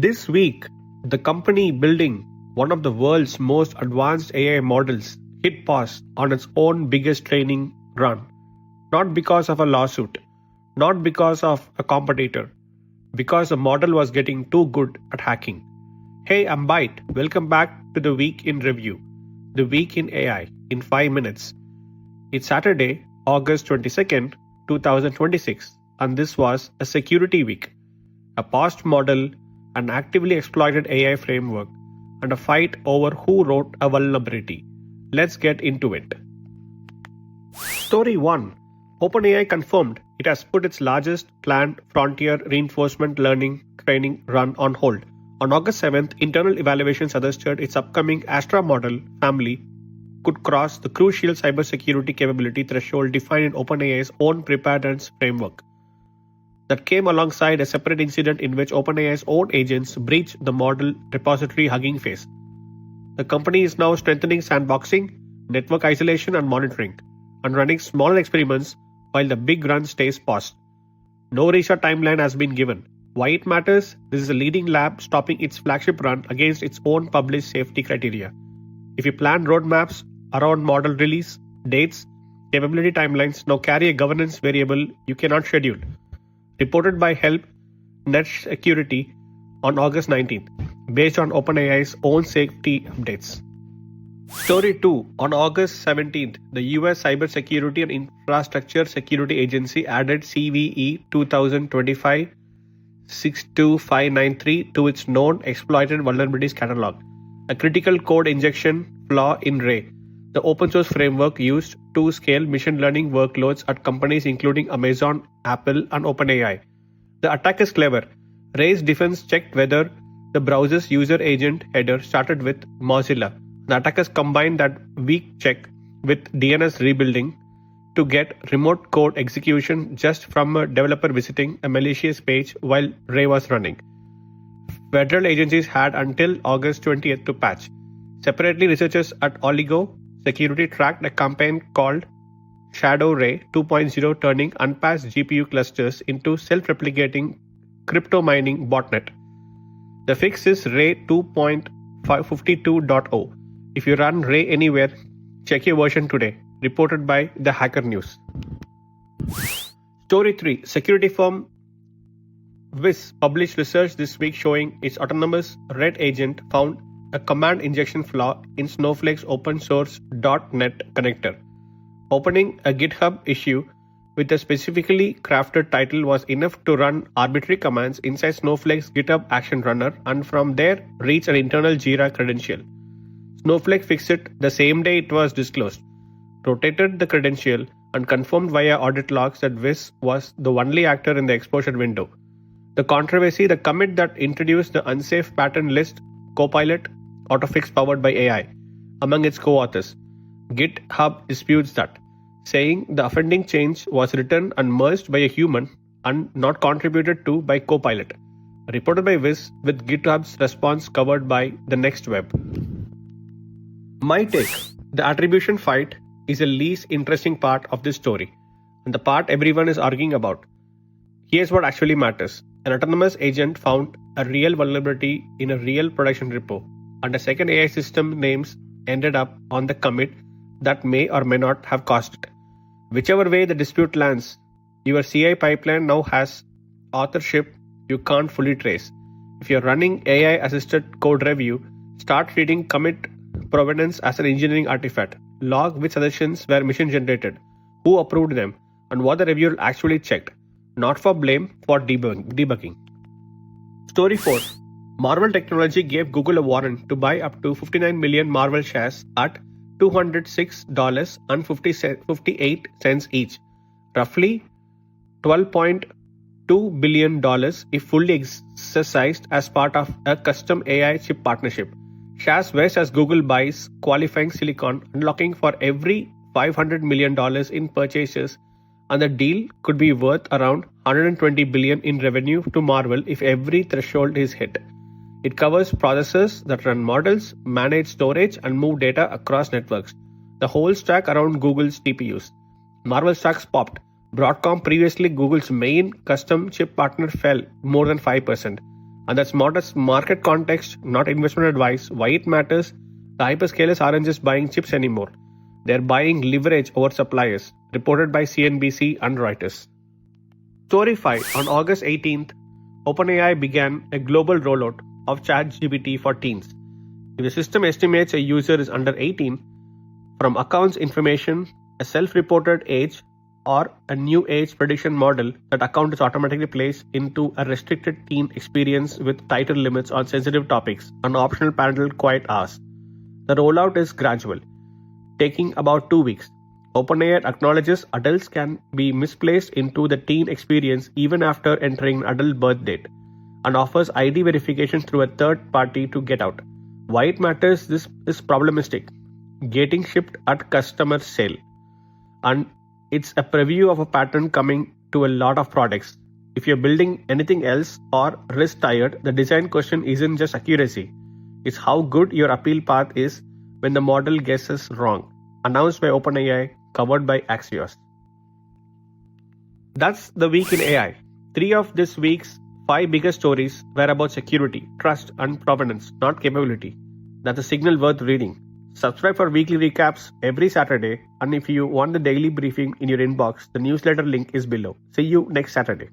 This week, the company building one of the world's most advanced AI models hit pause on its own biggest training run. Not because of a lawsuit, not because of a competitor, because the model was getting too good at hacking. Hey, I'm Byte. Welcome back to the Week in Review, the Week in AI in 5 minutes. It's Saturday, August 22nd, 2026, and this was a security week. A paused model, an actively exploited AI framework, and a fight over who wrote a vulnerability. Let's get into it. Story 1. OpenAI confirmed it has put its largest planned frontier reinforcement learning training run on hold. On August 7th, internal evaluation suggested its upcoming Astra model family could cross the crucial cybersecurity capability threshold defined in OpenAI's own preparedness framework. That came alongside a separate incident in which OpenAI's own agents breached the model repository Hugging Face. The company is now strengthening sandboxing, network isolation and monitoring, and running smaller experiments while the big run stays paused. No restart timeline has been given. Why it matters? This is a leading lab stopping its flagship run against its own published safety criteria. If you plan roadmaps around model release, dates, capability timelines now carry a governance variable you cannot schedule. Reported by Help Net Security on August 19th, based on OpenAI's own safety updates. Story 2. On August 17th, the US Cybersecurity and Infrastructure Security Agency added CVE 2025-62593 to its Known Exploited Vulnerabilities catalog, a critical code injection flaw in Ray, the open-source framework used to scale machine learning workloads at companies including Amazon, Apple, and OpenAI. The attack is clever. Ray's defense checked whether the browser's user agent header started with Mozilla. The attackers combined that weak check with DNS rebuilding to get remote code execution just from a developer visiting a malicious page while Ray was running. Federal agencies had until August 20th to patch. Separately, researchers at Oligo Security tracked a campaign called Shadow Ray 2.0, turning unpatched GPU clusters into self-replicating crypto mining botnet. The fix is Ray 2.52.0. If you run Ray anywhere, check your version today. Reported by the Hacker News. Story 3. Security firm Wiz published research this week showing its autonomous Red agent found a command injection flaw in Snowflake's open source .NET connector. Opening a GitHub issue with a specifically crafted title was enough to run arbitrary commands inside Snowflake's GitHub Action Runner and from there reach an internal Jira credential. Snowflake fixed it the same day it was disclosed, rotated the credential, and confirmed via audit logs that Wiz was the only actor in the exposure window. The controversy, the commit that introduced the unsafe pattern list Copilot autofix powered by AI among its co-authors. GitHub disputes that, saying the offending change was written and merged by a human and not contributed to by Copilot. Reported by Wiz, with GitHub's response covered by the Next Web. My take: the attribution fight is the least interesting part of this story, and the part everyone is arguing about. Here's what actually matters. An autonomous agent found a real vulnerability in a real production repo, and a second AI system names ended up on the commit that may or may not have caused it. Whichever way the dispute lands, your CI pipeline now has authorship you can't fully trace. If you're running AI-assisted code review, start treating commit provenance as an engineering artifact. Log which suggestions were machine-generated, who approved them, and what the reviewer actually checked. Not for blame, for debugging. Story 4. Marvell Technology gave Google a warrant to buy up to 59 million Marvell shares at $206.58 each, roughly $12.2 billion if fully exercised as part of a custom AI chip partnership. Shares vest as Google buys qualifying silicon, unlocking for every $500 million in purchases, and the deal could be worth around $120 billion in revenue to Marvell if every threshold is hit. It covers processors that run models, manage storage, and move data across networks. The whole stack around Google's TPUs. Marvell stocks popped. Broadcom, previously Google's main custom chip partner, fell more than 5%. And that's modest market context, not investment advice. Why it matters? The hyperscalers aren't just buying chips anymore. They're buying leverage over suppliers, reported by CNBC and Reuters. Story 5. On August 18th, OpenAI began a global rollout of ChatGPT for teens. If the system estimates a user is under 18, from accounts information, a self-reported age, or a new age prediction model, that account is automatically placed into a restricted teen experience with title limits on sensitive topics, an optional parental quiet hours. The rollout is gradual, taking about 2 weeks. OpenAI acknowledges adults can be misplaced into the teen experience even after entering an adult birth date, and offers ID verification through a third party to get out. Why it matters? This is problematic. Getting shipped at customer sale. And it's a preview of a pattern coming to a lot of products. If you're building anything else or risk tired, the design question isn't just accuracy. It's how good your appeal path is when the model guesses wrong. Announced by OpenAI, covered by Axios. That's the week in AI. 3 of this week's 5 biggest stories were about security, trust, and provenance, not capability. That's a signal worth reading. Subscribe for weekly recaps every Saturday, and if you want the daily briefing in your inbox, the newsletter link is below. See you next Saturday.